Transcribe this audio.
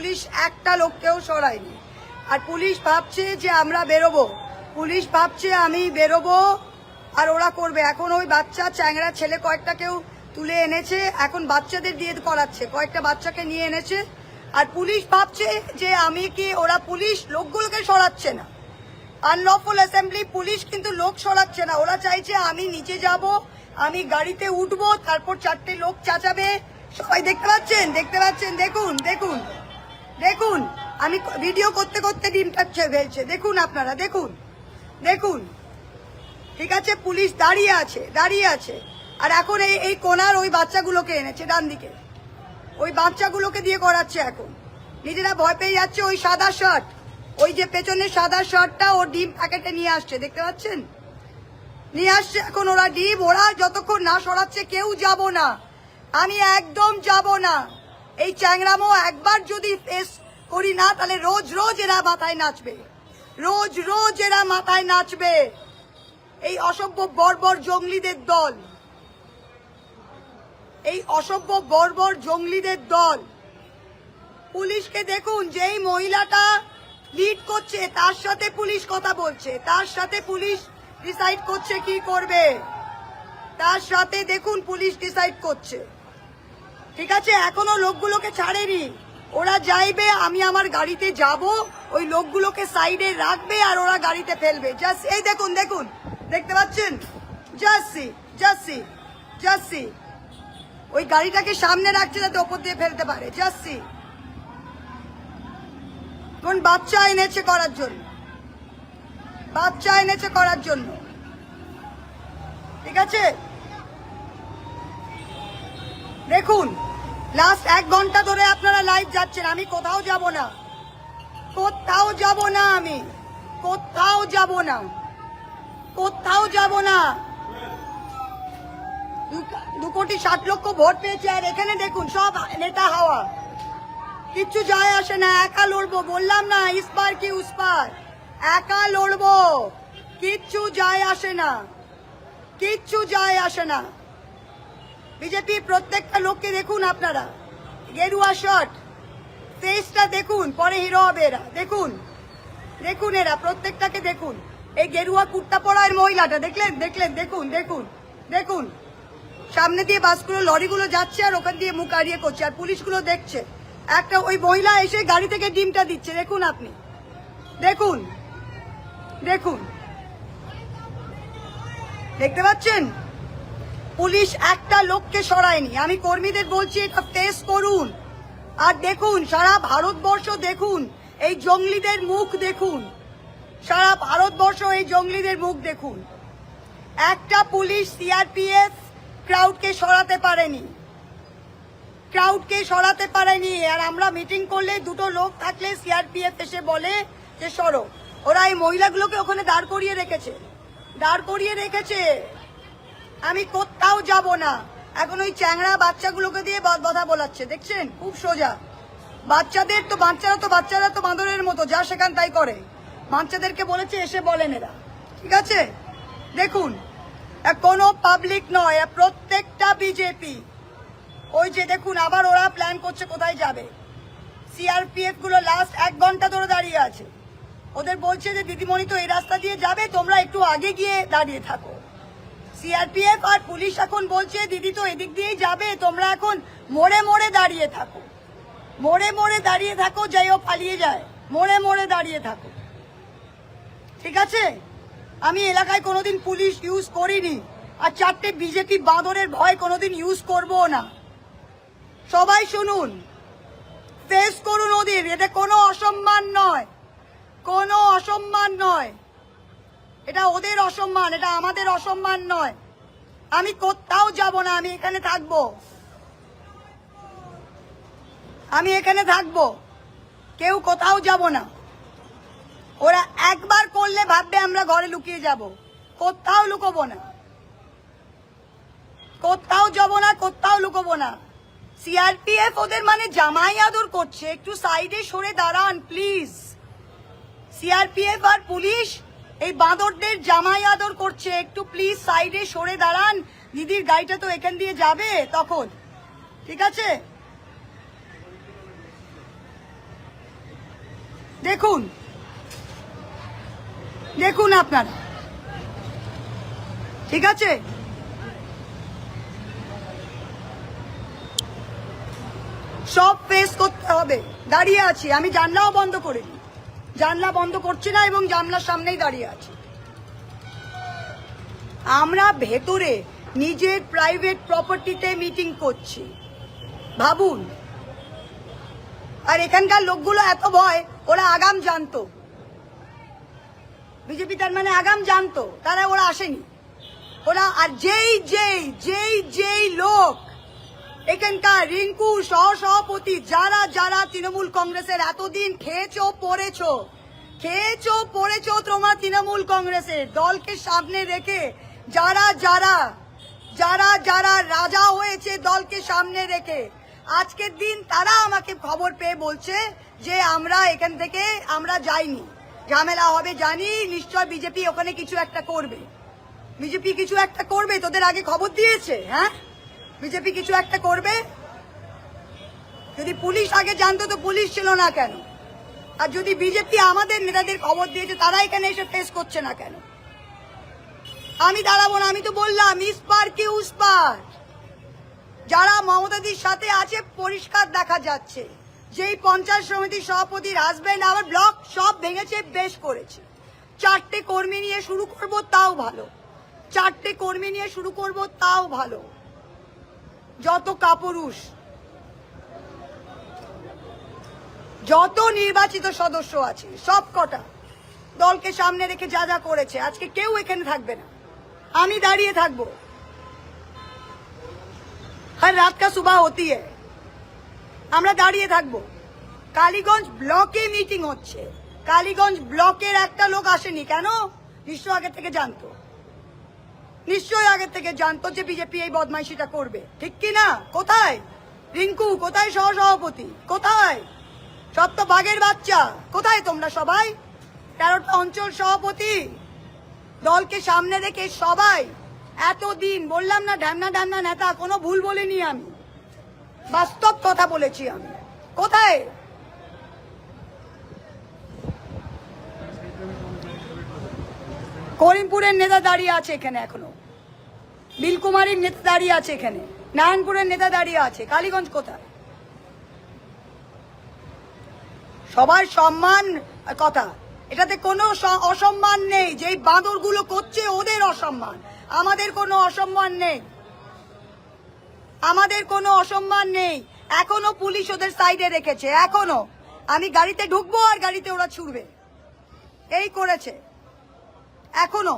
Police একটা লোককেও সরায়নি। আর police ভাবছে যে আমরা বেরোবো, পুলিশ ভাবছে আমি বেরোবো আর ওরা করবে। এখন ওই বাচ্চা চ্যাংড়া ছেলে কয়েকটাকেও তুলে এনেছে, এখন বাচ্চাদের দিয়ে করাচ্ছে, কয়েকটা বাচ্চাকে নিয়ে এনেছে। আর পুলিশ ভাবছে যে আমি কি, ওরা পুলিশ লোকগুলোকে সরাচ্ছে না, আনলফুল অ্যাসেম্বলি পুলিশ কিন্তু লোক সরাচ্ছে না। ওরা চাইছে আমি নিচে যাব, আমি গাড়িতে উঠবো, তারপর চারটে লোক চাচাবে। সবাই দেখতে পাচ্ছেন, দেখতে পাচ্ছেন, দেখুন দেখুন দেখুন, আমি ভিডিও করতে করতে ডিমটা ফেলছে, দেখুন আপনারা, দেখুন দেখুন। ঠিক আছে, পুলিশ দাঁড়িয়ে আছে, দাঁড়িয়ে আছে। আর এখন এই কোনার ওই বাচ্চাগুলোকে এনেছে ডান দিকে, ওই বাচ্চাগুলোকে দিয়ে করাচ্ছে। এখন নিজেরা ভয় পেয়ে যাচ্ছে। ওই সাদা শার্ট, ওই যে পেছনে সাদা শার্টটা, ও ডিম প্যাকেটে নিয়ে আসছে, দেখতে পাচ্ছেন, নিয়ে আসছে। এখন ওরা ডিম, ওরা যতক্ষণ না সরাচ্ছে কেউ যাব না, আমি একদম যাব না। এই চ্যাংরামো একবার যদি ফেস করি না, তাহলে রোজ রোজ এরা মাথায় নাচবে, রোজ রোজ এরা মাথায় নাচবে। এই অসভ্য বর্বর জঙ্গলিদের দল, এই অসভ্য বর্বর জঙ্গলিদের দল। পুলিশকে দেখুন, যেই মহিলাটা লিড করছে তার সাথে পুলিশ কথা বলছে, তার সাথে পুলিশ ডিসাইড করছে কি করবে, তার সাথে দেখুন পুলিশ ডিসাইড করছে। ঠিক আছে, এখনো লোকগুলোকে ছাড়েনি। ওরা যাইবে, আমি আমার গাড়িতে যাব, ওই লোকগুলোকে সাইডে রাখবে আর ওরা গাড়িতে ফেলবে। জাস্ট এই দেখুন, দেখুন, দেখতে পাচ্ছেন, জাস্টি জাস্টি জাস্টি ওই গাড়িটাকে সামনে রাখছে যাতে ওপর দিয়ে ফেলতে পারে। জাস্টি কোন বাচ্চা এনেছে করার জন্য, বাচ্চা এনেছে করার জন্য। ঠিক আছে, দেখুন লাস্ট 1 ঘন্টা ধরে আপনারা লাইভ যাচ্ছেন, আমি কোথাও যাব না, কোথাও যাব না, আমি কোথাও যাব না, কোথাও যাব না। 2,60,00,000 ভোট পেয়েছে, আর এখানে দেখুন সব নেতা হাওয়া, কিচ্ছু যায় আসে না। একা লড়বো, বললাম না, ইস পার কি উস পার, একা লড়বো, কিচ্ছু যায় আসে না, কিচ্ছু যায় আসে না। বিজেপির প্রত্যেকটা লোককে দেখুন আপনারা, গেরুয়া শার্ট, ফেসটা দেখুন, পরে হিরো হবে এরা। দেখুন দেখুন, এরা প্রত্যেকটাকে দেখুন। এই গেরুয়া কুর্তা পরা এর মহিলাটা দেখলেন, দেখলেন, দেখুন দেখুন দেখুন, সামনে দিয়ে বাসগুলো লরিগুলো যাচ্ছে আর ওখান দিয়ে মুখ আড়িয়ে করছে, আর পুলিশগুলো দেখছে। একটা ওই মহিলা এসে গাড়ি থেকে ডিমটা দিচ্ছে, দেখুন আপনি, দেখুন দেখুন, দেখতে পাচ্ছেন। পুলিশ একটা লোককে সরায়নি। আমি কর্মীদের বলছি এটা ফেস করুন, আর দেখুন সারা ভারতবর্ষ দেখুন এই জঙ্গলিদের মুখ, দেখুন সারা ভারতবর্ষ এই জঙ্গলিদের মুখ দেখুন। একটা পুলিশ সিআরপিএফ ক্রাউডকে সরাতে পারেনি, ক্রাউডকে সরাতে পারেনি। আর আমরা মিটিং করলে দুটো লোক থাকলে সিআরপিএফ এসে বলে যে সরো। ওরা এই মহিলাগুলোকে ওখানে দাঁড় করিয়ে রেখেছে, দাঁড় করিয়ে রেখেছে। আমি কোথাও যাব না। এখন ওই চ্যাংড়া বাচ্চাগুলোকে দিয়ে কথা বলাচ্ছে, দেখছেন, খুব সোজা। বাচ্চাদের তো, বাচ্চারা তো বাঁদরের মতো, যা সেখান তাই করে। বাচ্চাদেরকে বলেছে এসে বলেন এরা। ঠিক আছে, দেখুন কোনো পাবলিক নয়, প্রত্যেকটা বিজেপি। ওই যে দেখুন আবার ওরা প্ল্যান করছে কোথায় যাবে। সিআরপিএফ গুলো লাস্ট 1 ঘন্টা ধরে দাঁড়িয়ে আছে। ওদের বলছে যে দিদিমণি তো এই রাস্তা দিয়ে যাবে, তোমরা একটু আগে গিয়ে দাঁড়িয়ে থাকো। সিআরপিএফ আর পুলিশ এখন বলছে দিদি তো এদিক দিয়েই যাবে, তোমরা এখন মোড়ে মোড়ে দাঁড়িয়ে থাকো, মোড়ে মোড়ে দাঁড়িয়ে থাকো, যাই ও পালিয়ে যায়, মোড়ে মোড়ে দাঁড়িয়ে থাকো। ঠিক আছে, আমি এলাকায় কোনোদিন পুলিশ ইউজ করিনি, আর 4টে বিজেপি বাঁদরের ভয় কোনোদিন ইউজ করবো না। সবাই শুনুন, ফেস করুন ওদের। এটা কোনো অসম্মান নয়, কোনো অসম্মান নয়, এটা ওদের অসম্মান, এটা আমাদের অসম্মান নয়। আমি কোথাও যাব না, আমি এখানে থাকবো, আমি এখানে থাকবো, কেউ কোথাও যাব না। ওরা একবার করলে ভাববে আমরা ঘরে লুকিয়ে যাব, কোথাও লুকোবো না, কোথাও যাব না, কোথাও লুকোবো না। সিআরপিএফ ওদের মানে জামাই আদর করছে, একটু সাইডে সরে দাঁড়ান প্লিজ। সিআরপিএফ আর পুলিশ এই বাঁদরদের জামাই আদর করছে, একটু প্লিজ সাইডে সরে দাঁড়ান। দিদির গাড়িটা তো এখান দিয়ে যাবে তখন, ঠিক আছে। দেখুন দেখুন আপনারা, ঠিক আছে? সব ফেস করতে হবে। দাঁড়িয়ে আছি আমি, জানলাও বন্ধ করিনি, জানলা বন্ধ করছি না এবং জানলার সামনেই দাঁড়িয়ে আছি। আমরা ভেতরে নিজের প্রাইভেট প্রপার্টিতে মিটিং করছি, ভাবুন। আর এখানকার লোকগুলো এত ভয়, ওরা আগাম জানতো, বিজেপি তার মানে আগাম জানতো, তারা ওরা আসেনি। ওরা আর যেই লোক এখানকার রিঙ্কু সহসভাপতি, যারা যারা তৃণমূল কংগ্রেসের এতদিন খেয়েছো পড়েছো তোমার তৃণমূল কংগ্রেসের দলকে সামনে রেখে, যারা যারা যারা যারা রাজা হয়েছে দলকে সামনে রেখে, আজকের দিন তারা আমাকে খবর পেয়ে বলছে যে আমরা এখান থেকে আমরা যাইনি, ঝামেলা হবে জানি, নিশ্চয় বিজেপি ওখানে কিছু একটা করবে। বিজেপি কিছু একটা করবে, তোদের আগে খবর দিয়েছে? হ্যাঁ, বিজেপি কিছু একটা করবে। যদি পুলিশ আগে জানতো তো পুলিশ ছিল না কেন? আর যদি বিজেপি আমাদের নেতাদের খবর দিয়েছে, তারা এখানে এসে ফেস করছে না কেন? আমি দাঁড়াবো না, আমি তো বললাম ইসপার কি উসপার। যারা মমতাদির সাথে আছে পরিষ্কার দেখা যাচ্ছে, যেই পঞ্চায়েত সমিতির সভাপতির হাজবেন্ড আমার ব্লক সব ভেঙেছে, বেশ করেছে। 4টে কর্মী নিয়ে শুরু করব তাও ভালো, 4টে কর্মী নিয়ে শুরু করব তাও ভালো। যত কাপুরুষ, যত নির্বাচিত সদস্য আছে সব কটা দলকে সামনে রেখে যা যা করেছে, আজকে কেউ এখানে থাকবে না, আমি দাঁড়িয়ে থাকবো। हर रात का सुबह होती है, আমরা দাঁড়িয়ে থাকবো। কালীগঞ্জ ব্লকে মিটিং হচ্ছে, কালীগঞ্জ ব্লকের একটা লোক আসেনি কেন? নিশ্চয় আগে থেকে জানতো, নিশ্চয় আগে থেকে জানতো যে বিজেপি এই বদমাইশিটা করবে, ঠিক কি না? কোথায় রিঙ্কু, কোথায় সহসভাপতি, কোথায়? সব তো বাঘের বাচ্চা। কোথায় তোমরা সবাই? 13টা অঞ্চল সভাপতি দলকে সামনে রেখে সবাই এতদিন, বললাম না ঢ্যামনা ঢ্যামনা নেতা, কোনো ভুল বলিনি আমি, বাস্তব কথা বলেছি আমি। কোথায়? করিমপুরের নেতা দাঁড়িয়ে আছে এখানে, এখনো বিলকুমারীর নেতা দাঁড়িয়ে আছে এখানে, নারায়ণপুরের নেতা দাঁড়িয়ে আছে, কালীগঞ্জ কোথায়? সবার সম্মান কথা, এটাতে কোনো অসম্মান নেই। যেই বাঁদরগুলো করছে ওদের অসম্মান, আমাদের কোনো অসম্মান নেই, আমাদের কোনো অসম্মান নেই। এখনো পুলিশ ওদের সাইডে রেখেছে, এখনো। আমি গাড়িতে ঢুকবো আর গাড়িতে ওরা ছুড়বে, এই করেছে এখনো।